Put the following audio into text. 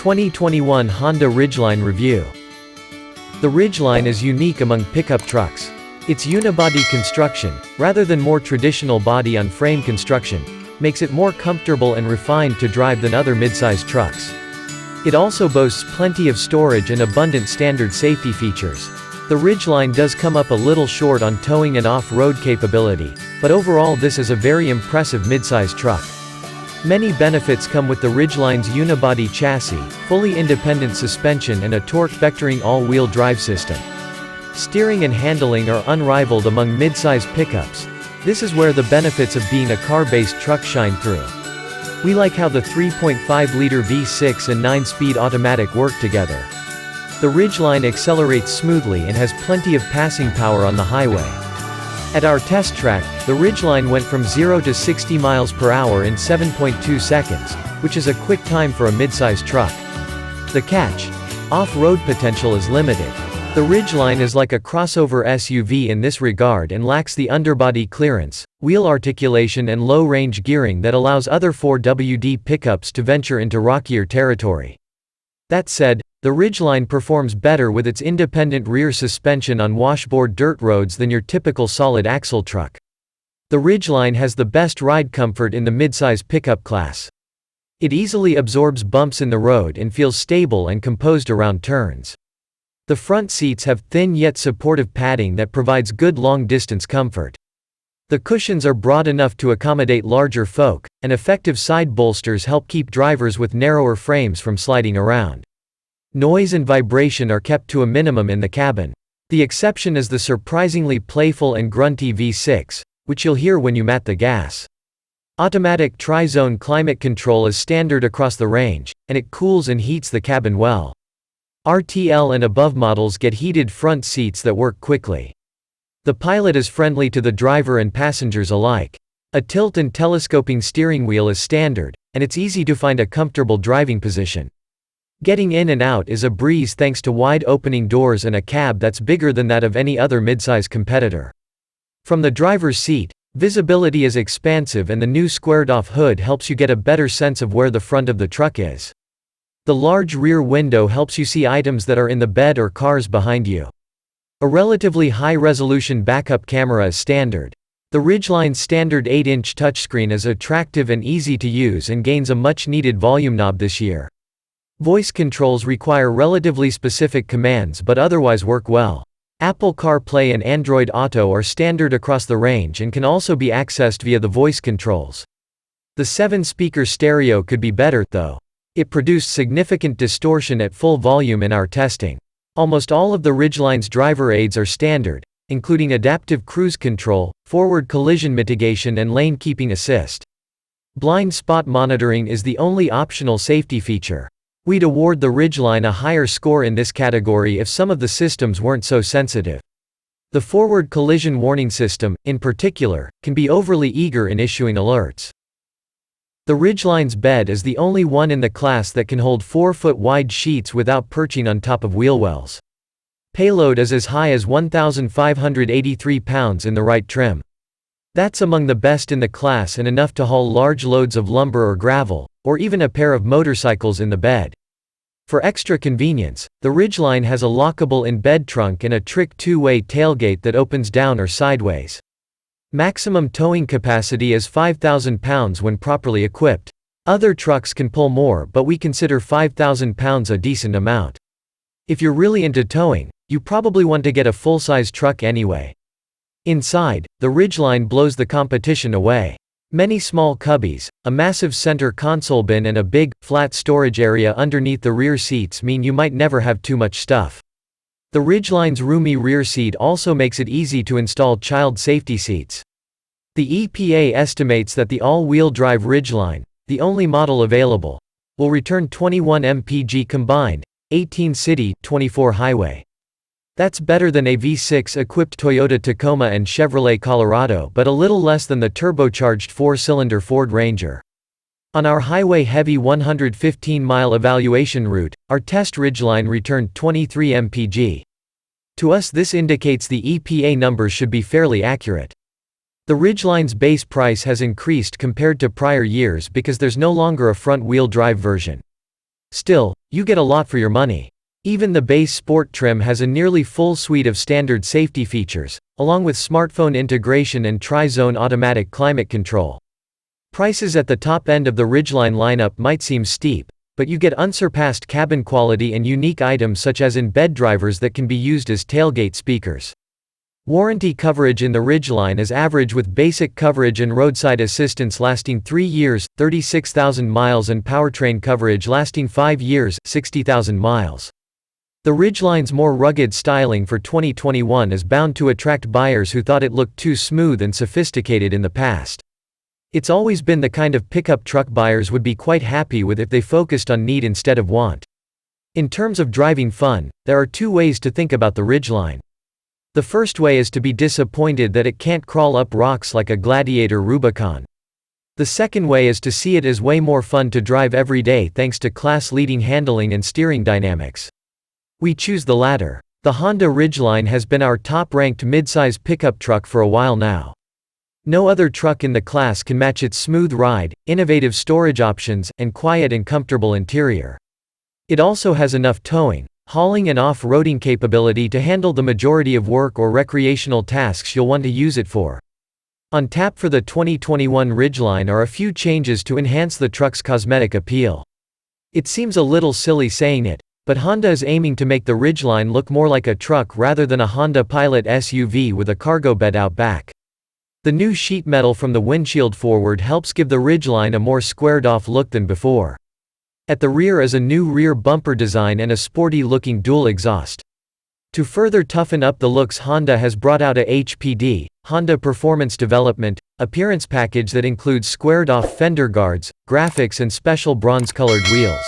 2021 Honda Ridgeline Review. The Ridgeline is unique among pickup trucks. Its unibody construction, rather than more traditional body-on-frame construction, makes it more comfortable and refined to drive than other midsize trucks. It also boasts plenty of storage and abundant standard safety features. The Ridgeline does come up a little short on towing and off-road capability, but overall this is a very impressive midsize truck. Many benefits come with the Ridgeline's unibody chassis, fully independent suspension and a torque vectoring all-wheel drive system. Steering and handling are unrivaled among midsize pickups. This is where the benefits of being a car-based truck shine through. We like how the 3.5-liter V6 and 9-speed automatic work together. The Ridgeline accelerates smoothly and has plenty of passing power on the highway. At our test track, the Ridgeline went from 0 to 60 miles per hour in 7.2 seconds, which is a quick time for a midsize truck. The catch: off-road potential is limited. The Ridgeline is like a crossover SUV in this regard and lacks the underbody clearance, wheel articulation and low-range gearing that allows other 4WD pickups to venture into rockier territory. That said, the Ridgeline performs better with its independent rear suspension on washboard dirt roads than your typical solid-axle truck. The Ridgeline has the best ride comfort in the midsize pickup class. It easily absorbs bumps in the road and feels stable and composed around turns. The front seats have thin yet supportive padding that provides good long-distance comfort. The cushions are broad enough to accommodate larger folk, and effective side bolsters help keep drivers with narrower frames from sliding around. Noise and vibration are kept to a minimum in the cabin. The exception is the surprisingly playful and grunty V6, which you'll hear when you mat the gas. Automatic tri-zone climate control is standard across the range, and it cools and heats the cabin well. RTL and above models get heated front seats that work quickly. The Pilot is friendly to the driver and passengers alike. A tilt and telescoping steering wheel is standard, and it's easy to find a comfortable driving position. Getting in and out is a breeze thanks to wide opening doors and a cab that's bigger than that of any other midsize competitor. From the driver's seat, visibility is expansive and the new squared-off hood helps you get a better sense of where the front of the truck is. The large rear window helps you see items that are in the bed or cars behind you. A relatively high-resolution backup camera is standard. The Ridgeline's standard 8-inch touchscreen is attractive and easy to use and gains a much-needed volume knob this year. Voice controls require relatively specific commands but otherwise work well. Apple CarPlay and Android Auto are standard across the range and can also be accessed via the voice controls. The 7-speaker stereo could be better, though. It produced significant distortion at full volume in our testing. Almost all of the Ridgeline's driver aids are standard, including adaptive cruise control, forward collision mitigation and lane keeping assist. Blind spot monitoring is the only optional safety feature. We'd award the Ridgeline a higher score in this category if some of the systems weren't so sensitive. The forward collision warning system, in particular, can be overly eager in issuing alerts. The Ridgeline's bed is the only one in the class that can hold 4-foot-wide sheets without perching on top of wheel wells. Payload is as high as 1,583 pounds in the right trim. That's among the best in the class and enough to haul large loads of lumber or gravel, or even a pair of motorcycles in the bed. For extra convenience, the Ridgeline has a lockable in-bed trunk and a trick two-way tailgate that opens down or sideways. Maximum towing capacity is 5,000 pounds when properly equipped. Other trucks can pull more, but we consider 5,000 pounds a decent amount. If you're really into towing, you probably want to get a full-size truck anyway. Inside, the Ridgeline blows the competition away. Many small cubbies, a massive center console bin and a big, flat storage area underneath the rear seats mean you might never have too much stuff. The Ridgeline's roomy rear seat also makes it easy to install child safety seats. The EPA estimates that the all-wheel drive Ridgeline, the only model available, will return 21 mpg combined, 18 city, 24 highway. That's better than a V6-equipped Toyota Tacoma and Chevrolet Colorado but a little less than the turbocharged 4-cylinder Ford Ranger. On our highway-heavy 115-mile evaluation route, our test Ridgeline returned 23 mpg. To us this indicates the EPA numbers should be fairly accurate. The Ridgeline's base price has increased compared to prior years because there's no longer a front-wheel drive version. Still, You get a lot for your money. Even the base sport trim has a nearly full suite of standard safety features, along with smartphone integration and tri-zone automatic climate control. Prices at the top end of the Ridgeline lineup might seem steep, but you get unsurpassed cabin quality and unique items such as in-bed drivers that can be used as tailgate speakers. Warranty coverage in the Ridgeline is average, with basic coverage and roadside assistance lasting 3 years, 36,000 miles, and powertrain coverage lasting 5 years, 60,000 miles. The Ridgeline's more rugged styling for 2021 is bound to attract buyers who thought it looked too smooth and sophisticated in the past. It's always been the kind of pickup truck buyers would be quite happy with if they focused on need instead of want. In terms of driving fun, there are 2 ways to think about the Ridgeline. The first way is to be disappointed that it can't crawl up rocks like a Gladiator Rubicon. The second way is to see it as way more fun to drive every day thanks to class-leading handling and steering dynamics. We choose the latter. The Honda Ridgeline has been our top-ranked midsize pickup truck for a while now. No other truck in the class can match its smooth ride, innovative storage options, and quiet and comfortable interior. It also has enough towing, hauling, and off-roading capability to handle the majority of work or recreational tasks you'll want to use it for. On tap for the 2021 Ridgeline are a few changes to enhance the truck's cosmetic appeal. It seems a little silly saying it, but Honda is aiming to make the Ridgeline look more like a truck rather than a Honda Pilot SUV with a cargo bed out back. The new sheet metal from the windshield forward helps give the Ridgeline a more squared-off look than before. At the rear is a new rear bumper design and a sporty-looking dual exhaust. To further toughen up the looks, Honda has brought out a HPD, Honda Performance Development, appearance package that includes squared-off fender guards, graphics, and special bronze-colored wheels.